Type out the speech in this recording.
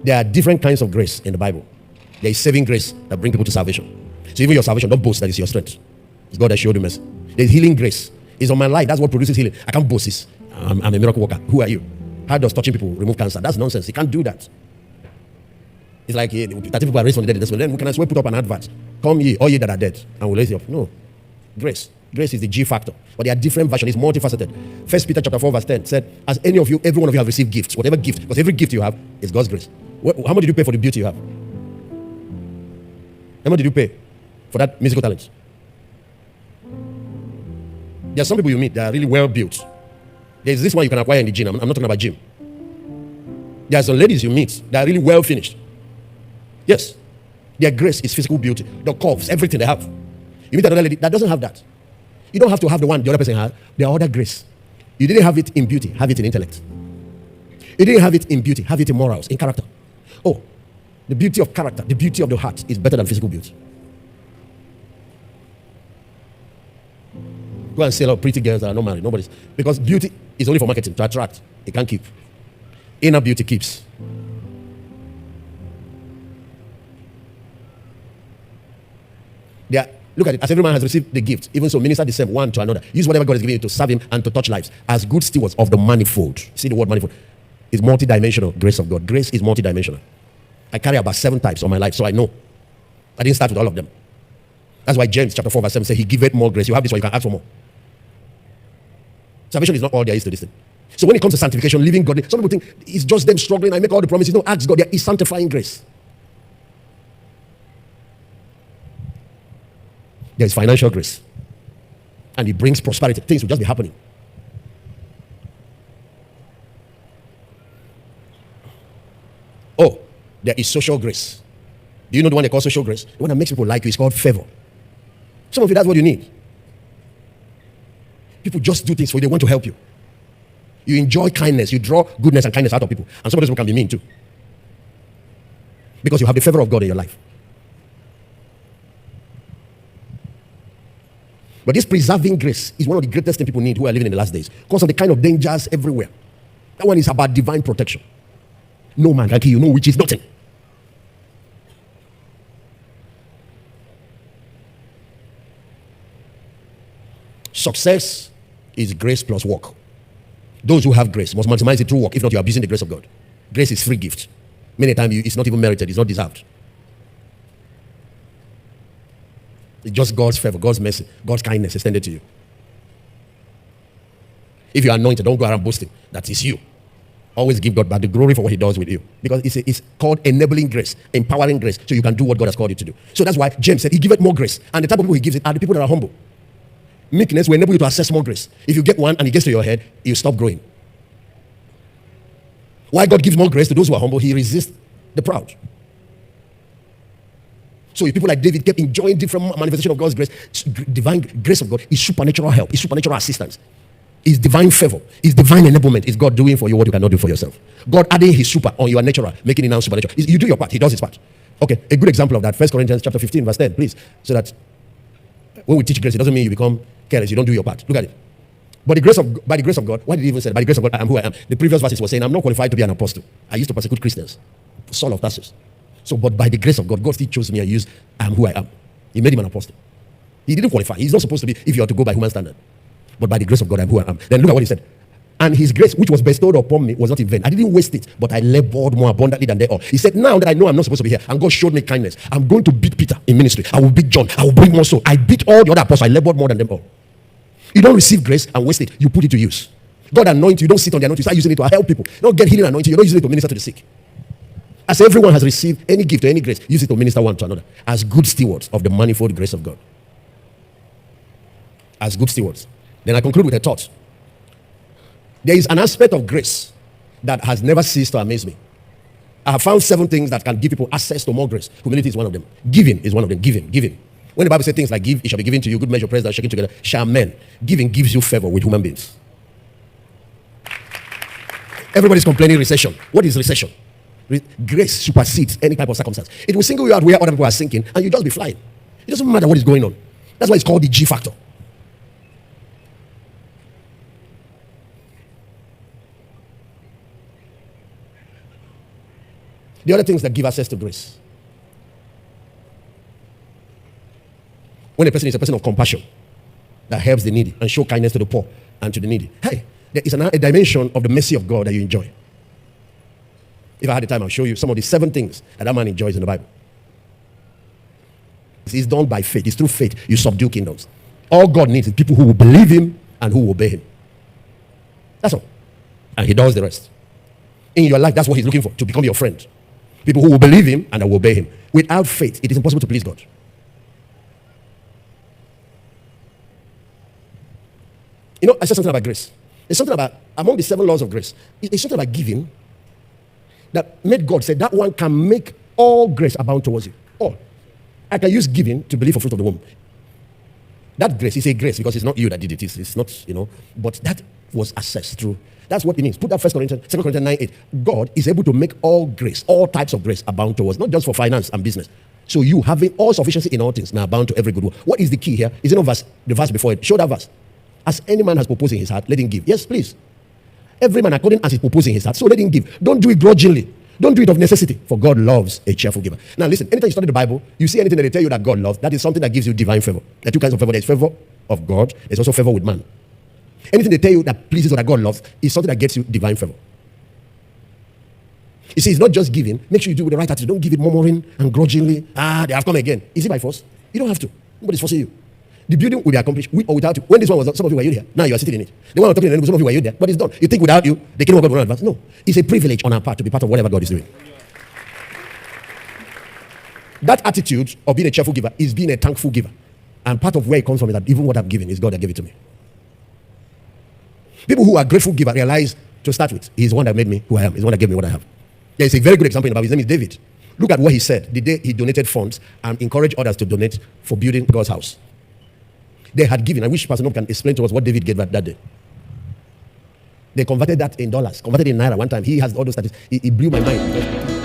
There are different kinds of grace in the Bible. There is saving grace that brings people to salvation. So even your salvation, don't boast that it's your strength. It's God that showed you mercy. There's healing grace. It's on my life. That's what produces healing. I can't boast this. I'm a miracle worker. Who are you? How does touching people remove cancer? That's nonsense. You can't do that. It's like 30 people are raised from the dead. Then we can as well put up an advert. Come ye, all ye that are dead, and we'll raise you up. No. Grace. Grace is the G factor. But there are different versions. It's multifaceted. 1 Peter chapter 4 verse 10 said, as any of you, every one of you have received gifts. Whatever gift. Because every gift you have is God's grace. How much did you pay for the beauty you have? How much did you pay for that musical talent? There are some people you meet that are really well built. There's this one you can acquire in the gym. I'm not talking about gym. There are some ladies you meet that are really well finished. Yes. Their grace is physical beauty. The curves, everything they have. You meet another lady that doesn't have that. You don't have to have the one the other person has. There are other grace. You didn't have it in beauty, have it in intellect. You didn't have it in beauty, have it in morals, in character. Oh, the beauty of character, the beauty of the heart is better than physical beauty. Go and say a lot of pretty girls that are not married. Nobody's. Because beauty is only for marketing, to attract. It can't keep. Inner beauty keeps. Look at it. As every man has received the gift, even so minister the same one to another. Use whatever God has given you to serve him and to touch lives as good stewards of the manifold. See the word manifold? It's multidimensional. Grace of God. Grace is multidimensional. I carry about 7 types on my life, so I know. I didn't start with all of them. That's why James chapter 4 verse 7 says he giveth more grace. You have this one, you can ask for more. Salvation is not all there is to this thing. So when it comes to sanctification, living godly, some people think it's just them struggling. I make all the promises. No, ask God. There is sanctifying grace. There is financial grace. And it brings prosperity. Things will just be happening. Oh, there is social grace. Do you know the one they call social grace? The one that makes people like you is called favor. Some of you, that's what you need. People just do things for you. They want to help you. You enjoy kindness. You draw goodness and kindness out of people. And some of those people can be mean too. Because you have the favor of God in your life. But this preserving grace is one of the greatest things people need who are living in the last days. Because of the kind of dangers everywhere. That one is about divine protection. No man can kill you, no witch is nothing. Success is grace plus work. Those who have grace must maximize it through work. If not, you are abusing the grace of God. Grace is free gift. Many times it's not even merited, it's not deserved. It's just God's favor, God's mercy, God's kindness extended to you. If you are anointed, don't go around boasting that is you. Always give God back the glory for what he does with you. Because it's called enabling grace, empowering grace, so you can do what God has called you to do. So that's why James said he giveth more grace. And the type of people he gives it are the people that are humble. Meekness will enable you to access more grace. If you get one and it gets to your head, you stop growing. Why God gives more grace to those who are humble, he resists the proud. So if people like David kept enjoying different manifestations of God's grace, divine grace of God is supernatural help, is supernatural assistance, is divine favor, is divine enablement. Is God doing for you what you cannot do for yourself? God adding his super on your natural, making it now supernatural. You do your part, he does his part. Okay, a good example of that, 1 Corinthians chapter 15 verse 10, please. So that when we teach grace, it doesn't mean you become careless, you don't do your part. Look at it. But by the grace of God, why did he even say, by the grace of God, I am who I am? The previous verses were saying, I'm not qualified to be an apostle. I used to persecute Christians. Saul of Tarsus. So, but by the grace of God, God still chose me and used, I am who I am. He made him an apostle. He didn't qualify. He's not supposed to be, if you are to go by human standard. But by the grace of God, I am who I am. Then look at what he said. And his grace, which was bestowed upon me, was not in vain. I didn't waste it, but I labored more abundantly than they all. He said, now that I know I'm not supposed to be here, and God showed me kindness, I'm going to beat Peter in ministry. I will beat John. I will bring more soul. I beat all the other apostles. I labored more than them all. You don't receive grace and waste it. You put it to use. God anoints you. You don't sit on the anointing. You start using it to help people. You don't get healing anointing. You don't use it to minister to the sick. As everyone has received any gift or any grace, use it to minister one to another. As good stewards of the manifold grace of God. As good stewards. Then I conclude with a thought. There is an aspect of grace that has never ceased to amaze me. I have found 7 things that can give people access to more grace. Humility is one of them. Giving is one of them. Giving. When the Bible says things like give, it shall be given to you, good measure, pressed down, shaken together, shall men. Giving gives you favor with human beings. Everybody's complaining recession. What is recession? Grace supersedes any type of circumstance. It will single you out where other people are sinking, and you just be flying. It doesn't matter what is going on. That's why it's called the G factor. The other things that give access to grace. When a person is a person of compassion that helps the needy and show kindness to the poor and to the needy. Hey, there is a dimension of the mercy of God that you enjoy. If I had the time, I'll show you some of the 7 things that man enjoys in the Bible. It's done by faith. It's through faith you subdue kingdoms. All God needs is people who will believe him and who will obey him. That's all. And he does the rest. In your life, that's what he's looking for, to become your friend. People who will believe him and will obey him. Without faith, it is impossible to please God. You know, I said something about grace. There's something about, among the 7 laws of grace, it's something about giving that made God say that one can make all grace abound towards you. All. I can use giving to believe for fruit of the womb. That grace is a grace because it's not you that did it. It's not, but that was accessed through. That's what it means. Put that 2 Corinthians 9:8. God is able to make all grace, all types of grace abound towards, not just for finance and business. So you having all sufficiency in all things may abound to every good work. What is the key here? Is it not the verse before it? Show that verse. As any man has proposed in his heart, let him give. Yes, please. Every man according as he proposed in his heart, so let him give. Don't do it grudgingly. Don't do it of necessity, for God loves a cheerful giver. Now listen, anytime you study the Bible, you see anything that they tell you that God loves, that is something that gives you divine favor. There are 2 kinds of favor. There's favor of God. There's also favor with man. Anything they tell you that pleases or that God loves is something that gets you divine favor. You see, it's not just giving. Make sure you do it with the right attitude. Don't give it murmuring and grudgingly. They have come again. Is it by force? You don't have to. Nobody's forcing you. The building will be accomplished with or without you. When this one was done, some of you were here. Now you are sitting in it. The one I'm talking about, some of you were there, but it's done. You think without you, the kingdom of God will not advance? No. It's a privilege on our part to be part of whatever God is doing. That attitude of being a cheerful giver is being a thankful giver. And part of where it comes from is that even what I'm giving is God that gave it to me. People who are grateful givers realize to start with, he's the one that made me who I am. He's the one that gave me what I have. There is a very good example in the Bible. His name is David. Look at what he said the day he donated funds and encouraged others to donate for building God's house. They had given. I wish Pastor Nob can explain to us what David gave that day. They converted that in dollars, converted in naira one time. He has all those statistics. It blew my mind.